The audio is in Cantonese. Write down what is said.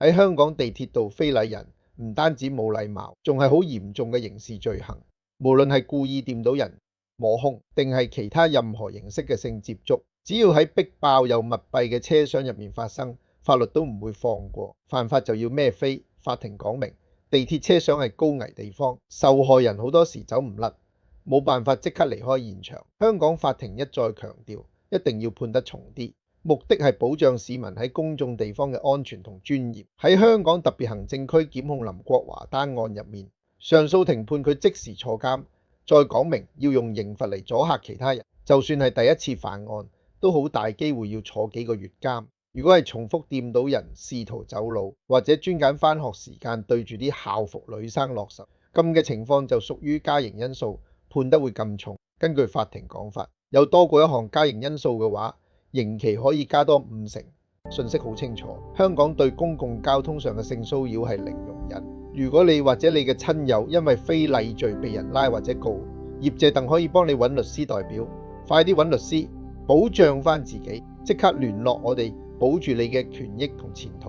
喺香港地鐵度非禮人，唔單止冇禮貌，仲係好嚴重嘅刑事罪行。無論係故意掂到人、摸胸，定係其他任何形式嘅性接觸，只要喺逼爆又密閉嘅車廂入面發生，法律都唔會放過。犯法就要孭飛。法庭講明，地鐵車廂係高危地方，受害人好多時走唔甩，冇辦法即刻離開現場。香港法庭一再強調，一定要判得重啲，目的係保障市民喺公眾地方嘅安全同尊嚴。喺香港特別行政區檢控林國華單案入面，上訴庭判佢即時坐監，再講明要用刑罰嚟阻嚇其他人，就算係第一次犯案，都好大機會要坐幾個月監。如果係重複掂到人、試圖走佬，或者專揀返學時間對住啲校服女生落手，咁嘅情況就屬於加刑因素，判得會咁重。根據法庭講法，有多過一項加刑因素嘅話，刑期可以加多50%。信息好清楚，香港對公共交通上嘅性騷擾係零容忍。如果你或者你嘅親友因為非禮罪被人拉或者告，葉謝鄧可以幫你揾律師代表，快啲揾律師保障返自己，即刻聯絡我哋，保住你嘅權益同前途。